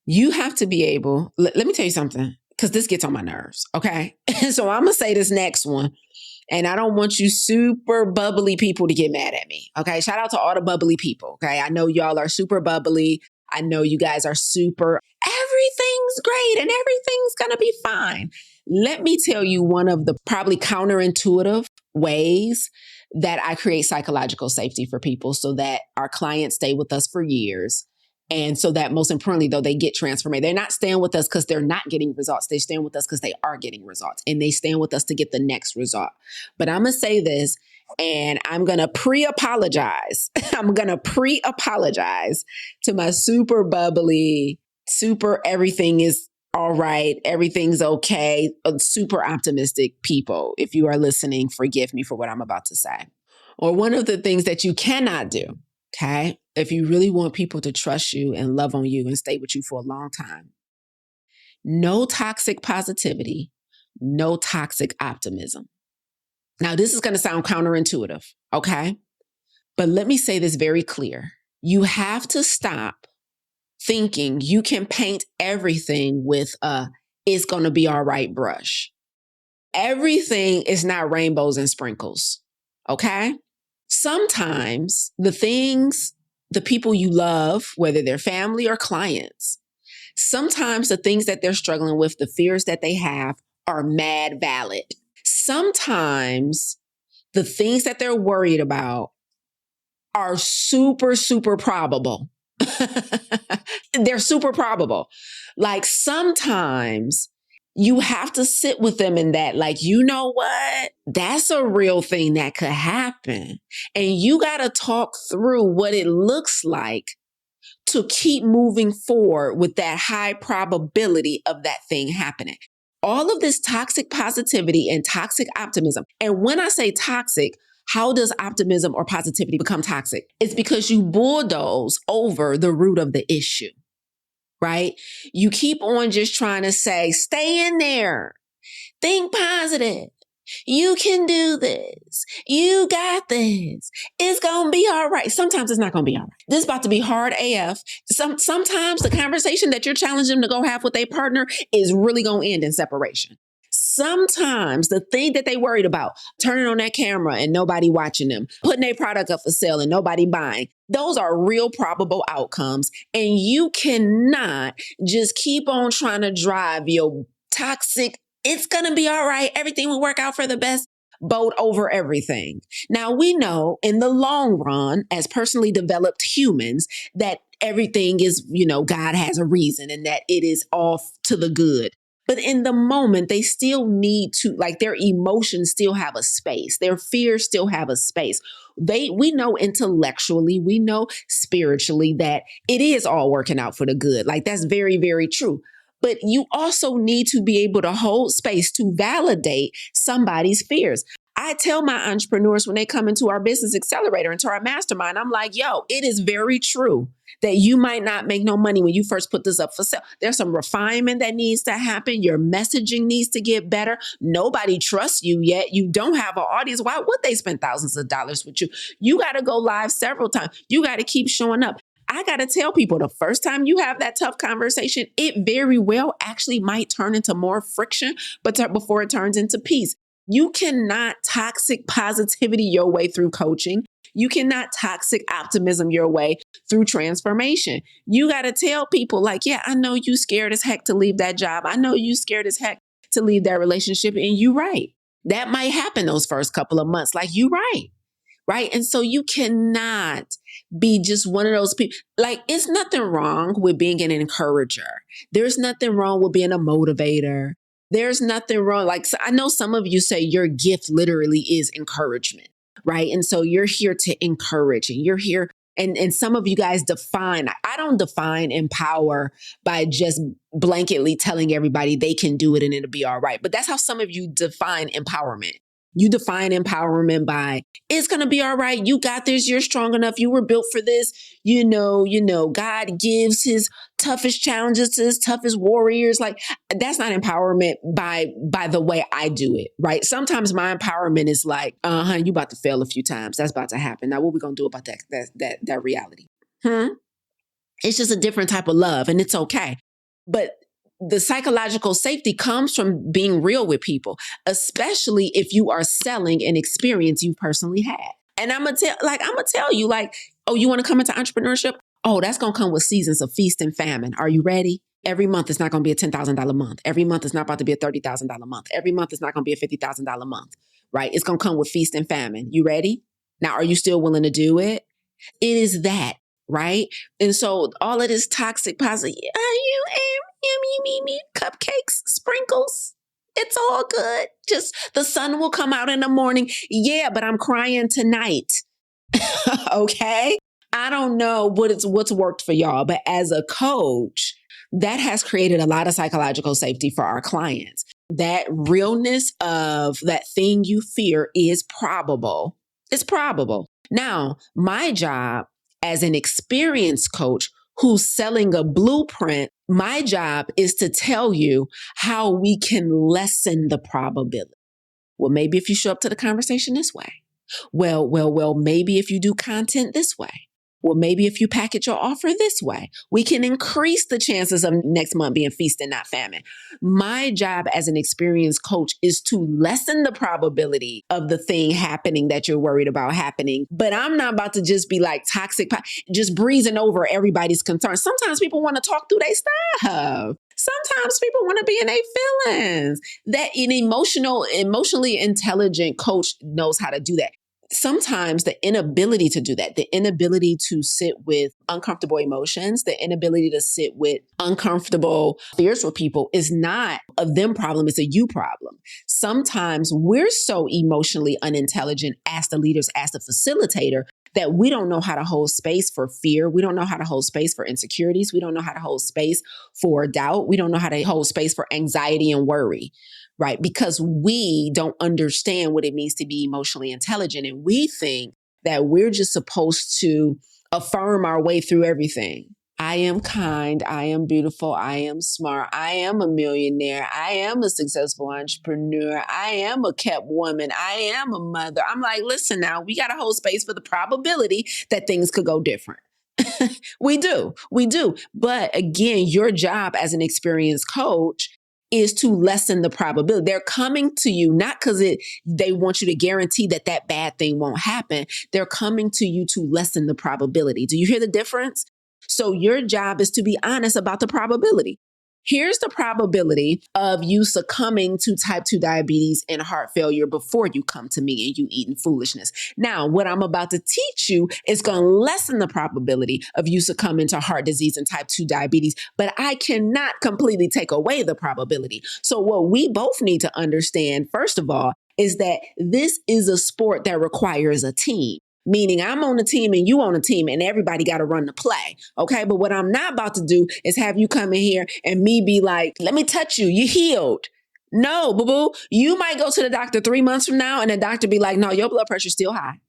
you have to be able, let me tell you something, because this gets on my nerves, okay? So I'm going to say this next one, and I don't want you super bubbly people to get mad at me, okay? Shout out to all the bubbly people, okay? I know y'all are super bubbly. I know you guys are super, everything's great and everything's going to be fine. Let me tell you one of the probably counterintuitive ways that I create psychological safety for people so that our clients stay with us for years. And so that most importantly, though, they get transformed. They're not staying with us because they're not getting results. They stand with us because they are getting results, and they stand with us to get the next result. But I'm going to say this, and I'm going to pre-apologize. I'm going to pre-apologize to my super bubbly, super everything is all right, everything's okay, super optimistic people. If you are listening, forgive me for what I'm about to say. Or one of the things that you cannot do, okay, if you really want people to trust you and love on you and stay with you for a long time, no toxic positivity, no toxic optimism. Now, this is going to sound counterintuitive, okay? But let me say this very clear. You have to stop thinking you can paint everything with a it's going to be all right brush. Everything is not rainbows and sprinkles, okay? Sometimes the people you love, whether they're family or clients, sometimes the things that they're struggling with, the fears that they have are mad valid. Sometimes the things that they're worried about are super, super probable. They're super probable. Like sometimes you have to sit with them in that, like, you know what? That's a real thing that could happen. And you got to talk through what it looks like to keep moving forward with that high probability of that thing happening. All of this toxic positivity and toxic optimism. And when I say toxic, how does optimism or positivity become toxic? It's because you bulldoze over the root of the issue, right? You keep on just trying to say, stay in there, think positive. You can do this. You got this. It's going to be all right. Sometimes it's not going to be all right. This is about to be hard AF. Sometimes the conversation that you're challenging them to go have with a partner is really going to end in separation. Sometimes the thing that they worried about, turning on that camera and nobody watching them, putting their product up for sale and nobody buying, those are real probable outcomes. And you cannot just keep on trying to drive your toxic, it's going to be all right, everything will work out for the best boat over everything. Now, we know in the long run, as personally developed humans, that everything is, God has a reason and that it is all to the good. But in the moment, they still need to, their emotions still have a space. Their fears still have a space. We know intellectually, we know spiritually that it is all working out for the good. That's very, very true. But you also need to be able to hold space to validate somebody's fears. I tell my entrepreneurs when they come into our business accelerator, into our mastermind, I'm like, yo, it is very true that you might not make no money when you first put this up for sale. There's some refinement that needs to happen. Your messaging needs to get better. Nobody trusts you yet. You don't have an audience. Why would they spend thousands of dollars with you? You got to go live several times. You got to keep showing up. I got to tell people the first time you have that tough conversation, it very well actually might turn into more friction, but before it turns into peace. You cannot toxic positivity your way through coaching. You cannot toxic optimism your way through transformation. You got to tell people yeah, I know you scared as heck to leave that job. I know you scared as heck to leave that relationship. And you right. That might happen those first couple of months. You right. right? And so you cannot be just one of those people. Like, it's nothing wrong with being an encourager. There's nothing wrong with being a motivator. There's nothing wrong. Like, so I know some of you say your gift literally is encouragement, right? And so you're here to encourage, and you're here. And some of you guys define, I don't define empower by just blanketly telling everybody they can do it and it'll be all right. But that's how some of you define empowerment. You define empowerment by, it's going to be all right. You got this. You're strong enough. You were built for this. God gives his toughest challenges to his toughest warriors. Like, that's not empowerment by the way I do it, right? Sometimes my empowerment is like, you about to fail a few times. That's about to happen. Now, what we going to do about that reality? It's just a different type of love, and it's okay. But the psychological safety comes from being real with people, especially if you are selling an experience you personally had. And I'm gonna tell you, like, oh, you want to come into entrepreneurship? Oh, that's gonna come with seasons of feast and famine. Are you ready? Every month is not gonna be a $10,000 month. Every month is not about to be a $30,000 month. Every month is not gonna be a $50,000 month, right? It's gonna come with feast and famine. You ready? Now, are you still willing to do it? It is that, right? And so all of this toxic positive, cupcakes, sprinkles, it's all good. Just the sun will come out in the morning. Yeah, but I'm crying tonight. Okay? I don't know what's worked for y'all, but as a coach, that has created a lot of psychological safety for our clients. That realness of that thing you fear is probable. It's probable. Now, my job as an experienced coach who's selling a blueprint, my job is to tell you how we can lessen the probability. Well, maybe if you show up to the conversation this way. Well, maybe if you do content this way. Well, maybe if you package your offer this way, we can increase the chances of next month being feast and not famine. My job as an experienced coach is to lessen the probability of the thing happening that you're worried about happening. But I'm not about to just be like toxic, just breezing over everybody's concerns. Sometimes people want to talk through their stuff. Sometimes people want to be in their feelings. That an emotionally intelligent coach knows how to do that. Sometimes the inability to do that, the inability to sit with uncomfortable emotions, the inability to sit with uncomfortable fears for people is not a them problem, it's a you problem. Sometimes we're so emotionally unintelligent as the leaders, as the facilitator, that we don't know how to hold space for fear. We don't know how to hold space for insecurities. We don't know how to hold space for doubt. We don't know how to hold space for anxiety and worry. Right? Because we don't understand what it means to be emotionally intelligent. And we think that we're just supposed to affirm our way through everything. I am kind. I am beautiful. I am smart. I am a millionaire. I am a successful entrepreneur. I am a kept woman. I am a mother. I'm like, listen now, we got to hold space for the probability that things could go different. We do. But again, your job as an experienced coach is to lessen the probability. They're coming to you not because they want you to guarantee that bad thing won't happen. They're coming to you to lessen the probability. Do you hear the difference? So your job is to be honest about the probability. Here's the probability of you succumbing to type 2 diabetes and heart failure before you come to me and you eating foolishness. Now, what I'm about to teach you is going to lessen the probability of you succumbing to heart disease and type 2 diabetes, but I cannot completely take away the probability. So what we both need to understand, first of all, is that this is a sport that requires a team. Meaning I'm on a team and you on a team and everybody got to run the play. Okay. But what I'm not about to do is have you come in here and me be like, let me touch you. You healed. No, boo-boo. You might go to the doctor 3 months from now and the doctor be like, no, your blood pressure's still high.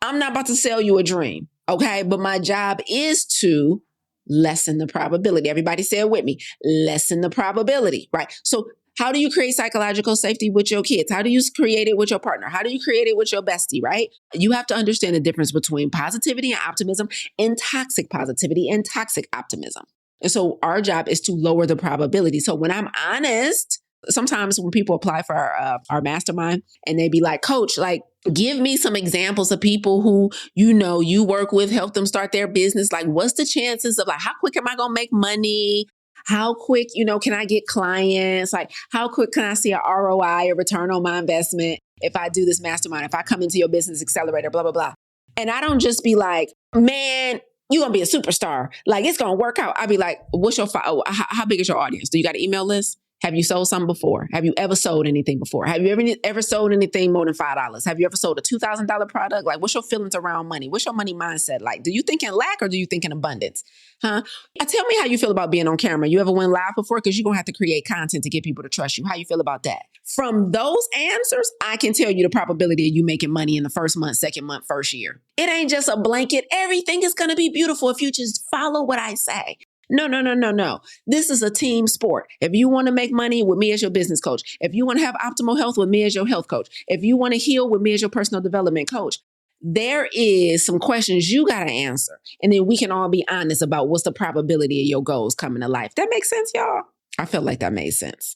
I'm not about to sell you a dream. Okay. But my job is to lessen the probability. Everybody say it with me. Lessen the probability. Right. So how do you create psychological safety with your kids? How do you create it with your partner? How do you create it with your bestie, right? You have to understand the difference between positivity and optimism and toxic positivity and toxic optimism. And so our job is to lower the probability. So when I'm honest, sometimes when people apply for our mastermind and they be like, Coach, like, give me some examples of people who, you work with, help them start their business. Like, what's the chances of how quick am I going to make money? How quick, can I get clients? Like, how quick can I see a ROI, a return on my investment? if I do this mastermind, if I come into your business accelerator, blah, blah, blah. And I don't just be like, man, you're going to be a superstar. Like, it's going to work out. I'd be like, what's your, how big is your audience? Do you got an email list? Have you sold something before? Have you ever sold anything before? Have you ever sold anything more than $5? Have you ever sold a $2,000 product? Like, what's your feelings around money? What's your money mindset like? Do you think in lack or do you think in abundance? Tell me how you feel about being on camera. You ever went live before? Because you're going to have to create content to get people to trust you. How you feel about that? From those answers, I can tell you the probability of you making money in the first month, second month, first year. It ain't just a blanket. Everything is going to be beautiful if you just follow what I say. No. This is a team sport. If you want to make money with me as your business coach, if you want to have optimal health with me as your health coach, if you want to heal with me as your personal development coach, there is some questions you got to answer. And then we can all be honest about what's the probability of your goals coming to life. That makes sense, y'all? I felt like that made sense.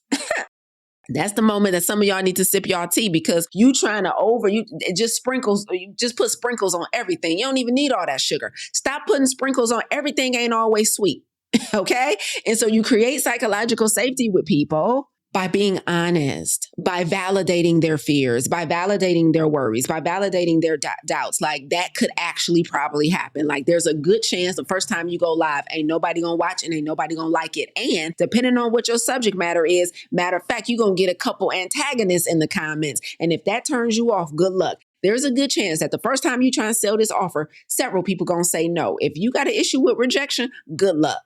That's the moment that some of y'all need to sip y'all tea because you trying to you just put sprinkles on everything. You don't even need all that sugar. Stop putting sprinkles on everything. Ain't always sweet. Okay. And so you create psychological safety with people by being honest, by validating their fears, by validating their worries, by validating their doubts. Like that could actually probably happen. Like there's a good chance the first time you go live, ain't nobody gonna watch and ain't nobody gonna like it. And depending on what your subject matter is, matter of fact, you're gonna get a couple antagonists in the comments. And if that turns you off, good luck. There's a good chance that the first time you try and sell this offer, several people gonna say no. If you got an issue with rejection, good luck.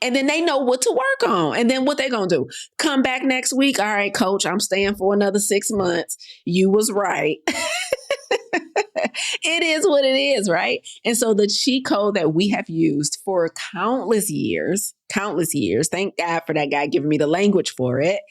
And then they know what to work on. And then what they going to do? Come back next week. All right, coach, I'm staying for another 6 months. You was right. It is what it is, right? And so the cheat code that we have used for countless years, thank God for that guy giving me the language for it,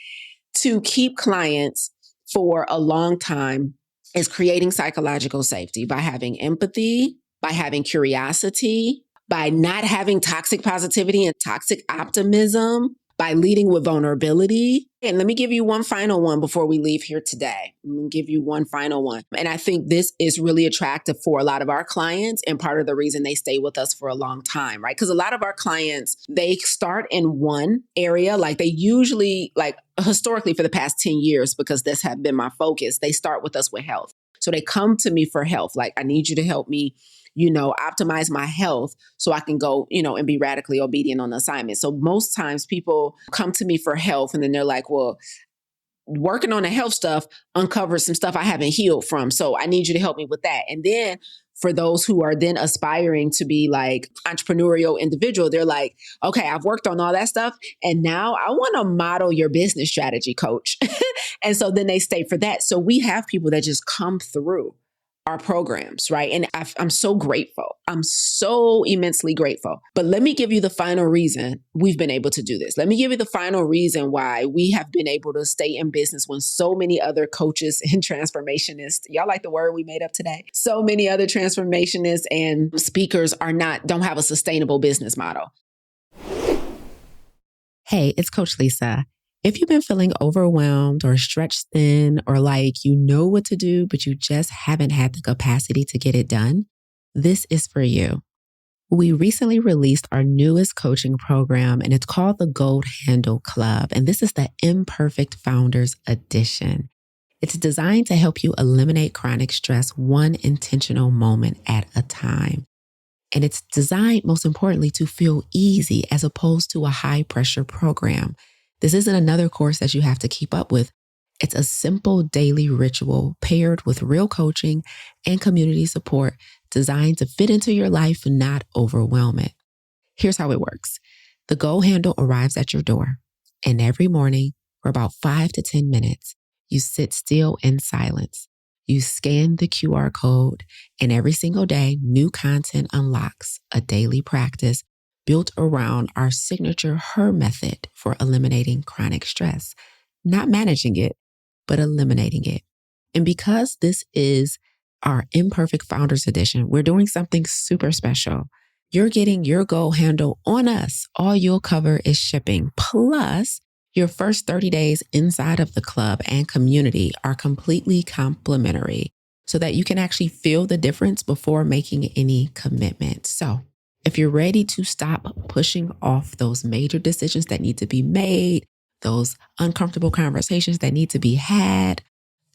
to keep clients for a long time is creating psychological safety by having empathy, by having curiosity, by not having toxic positivity and toxic optimism, by leading with vulnerability. And let me give you one final one before we leave here today. I'm going to give you one final one. And I think this is really attractive for a lot of our clients and part of the reason they stay with us for a long time, right? Because a lot of our clients, they start in one area, like they usually, like historically for the past 10 years, because this has been my focus, they start with us with health. So they come to me for health. Like, I need you to help me optimize my health so I can go, and be radically obedient on the assignment. So most times people come to me for health and then they're like, well, working on the health stuff uncovers some stuff I haven't healed from. So I need you to help me with that. And then for those who are then aspiring to be like entrepreneurial individual, they're like, okay, I've worked on all that stuff. And now I want to model your business strategy, coach. And so then they stay for that. So we have people that just come through our programs, right? And I'm so grateful. I'm so immensely grateful. But let me give you the final reason we've been able to do this. Let me give you the final reason why we have been able to stay in business when so many other coaches and transformationists, y'all like the word we made up today? So many other transformationists and speakers don't have a sustainable business model. Hey, it's Coach Lisa. If you've been feeling overwhelmed or stretched thin or like you know what to do, but you just haven't had the capacity to get it done, this is for you. We recently released our newest coaching program, and it's called the Gold Handle Club. And this is the Imperfect Founders Edition. It's designed to help you eliminate chronic stress one intentional moment at a time. And it's designed, most importantly, to feel easy as opposed to a high-pressure program. This isn't another course that you have to keep up with. It's a simple daily ritual paired with real coaching and community support designed to fit into your life and not overwhelm it. Here's how it works. The Gold Handle arrives at your door, and every morning for about 5 to 10 minutes, you sit still in silence. You scan the QR code, and every single day, new content unlocks a daily practice built around our signature HER method for eliminating chronic stress, not managing it, but eliminating it. And because this is our Imperfect Founders Edition, we're doing something super special. You're getting your Gold Handle on us. All you'll cover is shipping. Plus, your first 30 days inside of the club and community are completely complimentary so that you can actually feel the difference before making any commitment. So, if you're ready to stop pushing off those major decisions that need to be made, those uncomfortable conversations that need to be had,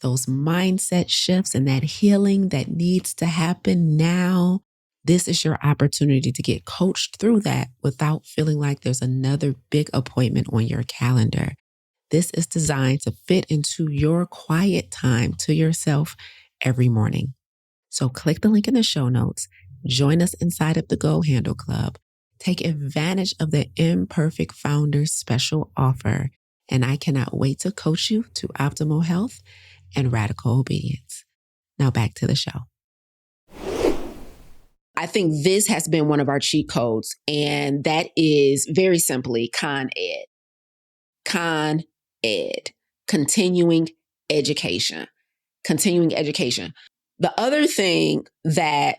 those mindset shifts and that healing that needs to happen now, this is your opportunity to get coached through that without feeling like there's another big appointment on your calendar. This is designed to fit into your quiet time to yourself every morning. So click the link in the show notes, join us inside of the Go Handle Club, take advantage of the Imperfect Founders special offer, and I cannot wait to coach you to optimal health and radical obedience. Now back to the show. I think this has been one of our cheat codes, and that is very simply Con Ed. Con Ed, continuing education. Continuing education. The other thing that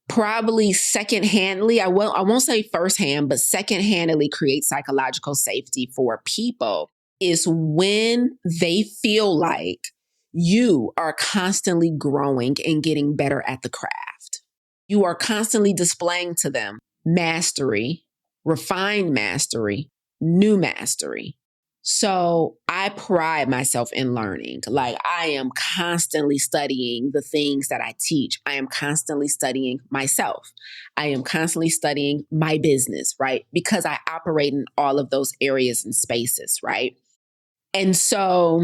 probably secondhandly, I won't say firsthand, but secondhandly creates psychological safety for people is when they feel like you are constantly growing and getting better at the craft. You are constantly displaying to them mastery, refined mastery, new mastery. So I pride myself in learning. Like, I am constantly studying the things that I teach. I am constantly studying myself. I am constantly studying my business, right? Because I operate in all of those areas and spaces, right? And so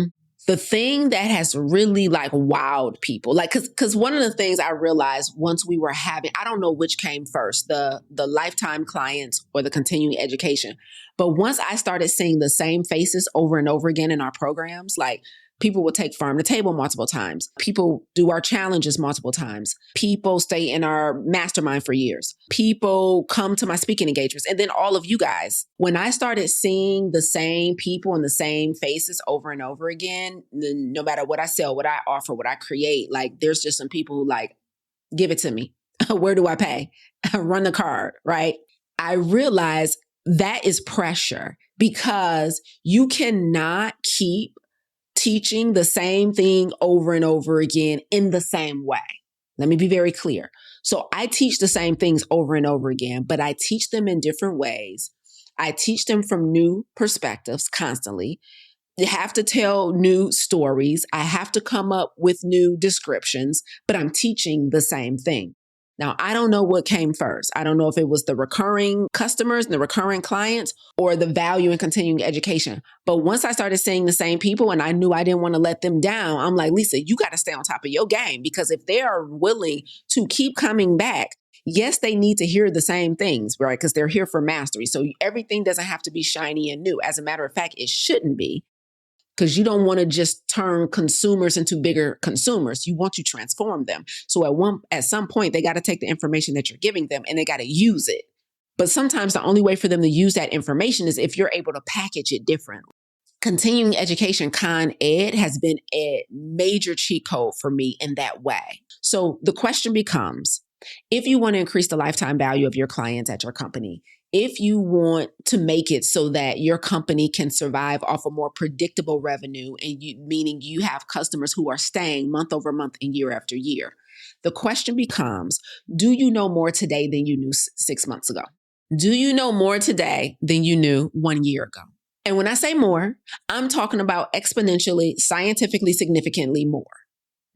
the thing that has really like wowed people, like, cause one of the things I realized once we were having, I don't know which came first, the lifetime clients or the continuing education. But once I started seeing the same faces over and over again in our programs, like people will take Farm to Table multiple times. People do our challenges multiple times. People stay in our mastermind for years. People come to my speaking engagements. And then all of you guys, when I started seeing the same people and the same faces over and over again, no matter what I sell, what I offer, what I create, like there's just some people who like, give it to me. Where do I pay? Run the card, right? I realized that is pressure because you cannot keep teaching the same thing over and over again in the same way. Let me be very clear. So I teach the same things over and over again, but I teach them in different ways. I teach them from new perspectives constantly. You have to tell new stories. I have to come up with new descriptions, but I'm teaching the same thing. Now, I don't know what came first. I don't know if it was the recurring customers and the recurring clients or the value in continuing education. But once I started seeing the same people and I knew I didn't want to let them down, I'm like, Lisa, you got to stay on top of your game, because if they are willing to keep coming back, yes, they need to hear the same things, right? Because they're here for mastery. So everything doesn't have to be shiny and new. As a matter of fact, it shouldn't be. Because you don't want to just turn consumers into bigger consumers. You want to transform them. So at some point, they got to take the information that you're giving them and they got to use it. But sometimes the only way for them to use that information is if you're able to package it differently. Continuing education, Con Ed, has been a major cheat code for me in that way. So the question becomes, if you want to increase the lifetime value of your clients at your company, if you want to make it so that your company can survive off a more predictable revenue, and meaning you have customers who are staying month over month and year after year, the question becomes, do you know more today than you knew 6 months ago? Do you know more today than you knew 1 year ago? And when I say more, I'm talking about exponentially, scientifically, significantly more.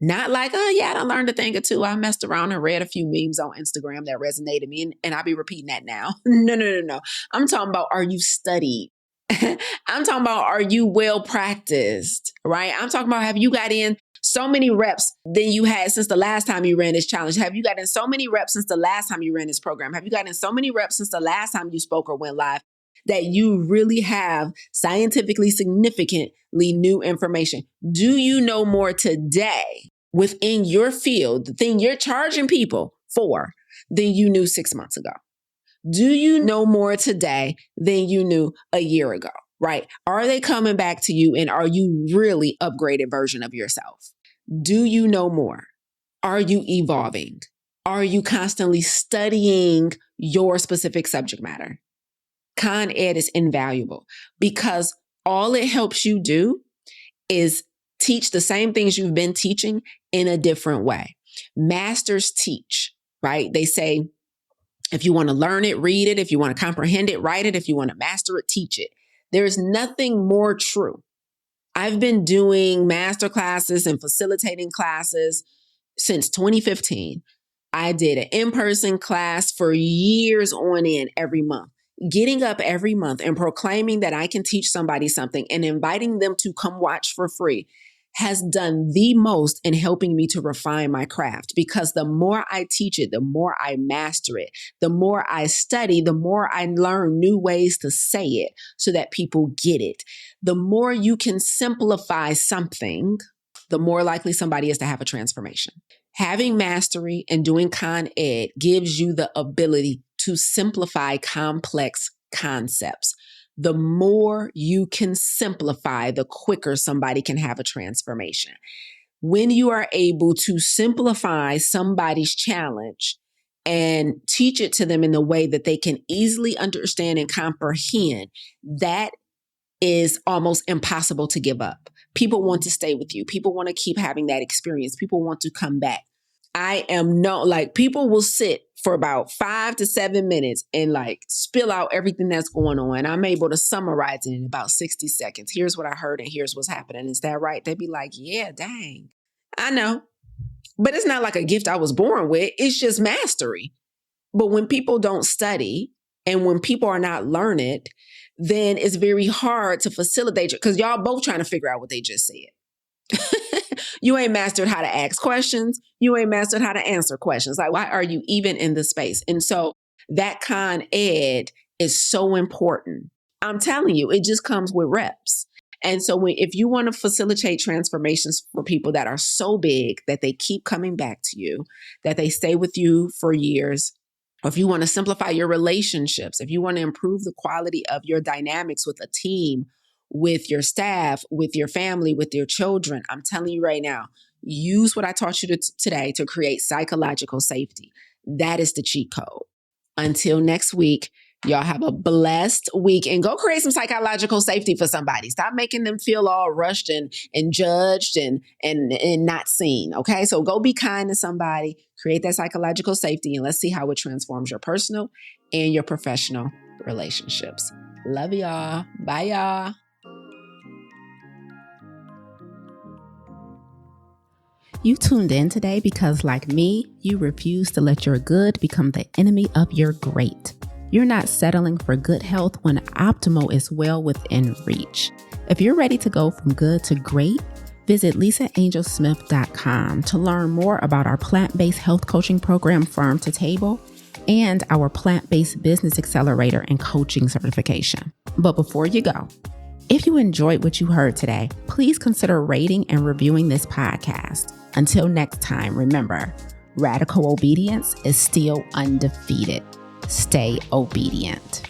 Not like, oh yeah, I learned a thing or two. I messed around and read a few memes on Instagram that resonated me, and I'll be repeating that now. No. I'm talking about, are you studied? I'm talking about, are you well practiced, right? I'm talking about, have you got in so many reps than you had since the last time you ran this challenge? Have you gotten so many reps since the last time you ran this program? Have you gotten so many reps since the last time you spoke or went live that you really have scientifically significantly new information? Do you know more today within your field, the thing you're charging people for, than you knew 6 months ago? Do you know more today than you knew a year ago, right? Are they coming back to you, and are you really upgraded version of yourself? Do you know more? Are you evolving? Are you constantly studying your specific subject matter? Con Ed is invaluable because all it helps you do is teach the same things you've been teaching in a different way. Masters teach, right? They say, if you want to learn it, read it. If you want to comprehend it, write it. If you want to master it, teach it. There is nothing more true I've been doing master classes and facilitating classes since 2015. I did an in-person class for years on end every month. Getting up every month and proclaiming that I can teach somebody something and inviting them to come watch for free has done the most in helping me to refine my craft, because the more I teach it, the more I master it, the more I study, the more I learn new ways to say it so that people get it. The more you can simplify something, the more likely somebody is to have a transformation. Having mastery and doing Con Ed gives you the ability to simplify complex concepts. The more you can simplify, the quicker somebody can have a transformation. When you are able to simplify somebody's challenge and teach it to them in the way that they can easily understand and comprehend, that is almost impossible to give up. People want to stay with you. People want to keep having that experience. People want to come back. People will sit for about 5 to 7 minutes and spill out everything that's going on. I'm able to summarize it in about 60 seconds. Here's what I heard and here's what's happening. Is that right? They'd be like, yeah, dang. I know. But it's not like a gift I was born with. It's just mastery. But when people don't study and when people are not learning, then it's very hard to facilitate it, because y'all both trying to figure out what they just said. You ain't mastered how to ask questions. You ain't mastered how to answer questions. Why are you even in this space? And so that Con Ed is so important. I'm telling you, it just comes with reps. And so if you want to facilitate transformations for people that are so big that they keep coming back to you, that they stay with you for years, or if you want to simplify your relationships, if you want to improve the quality of your dynamics with a team, with your staff, with your family, with your children, I'm telling you right now, use what I taught you today to create psychological safety. That is the cheat code. Until next week, y'all have a blessed week and go create some psychological safety for somebody. Stop making them feel all rushed and judged and not seen. Okay. So go be kind to somebody, create that psychological safety, and let's see how it transforms your personal and your professional relationships. Love y'all. Bye, y'all. You tuned in today because, like me, you refuse to let your good become the enemy of your great. You're not settling for good health when optimal is well within reach. If you're ready to go from good to great, visit LisaAngelSmith.com to learn more about our plant-based health coaching program, Farm to Table, and our plant-based business accelerator and coaching certification. But before you go, if you enjoyed what you heard today, please consider rating and reviewing this podcast. Until next time, remember, radical obedience is still undefeated. Stay obedient.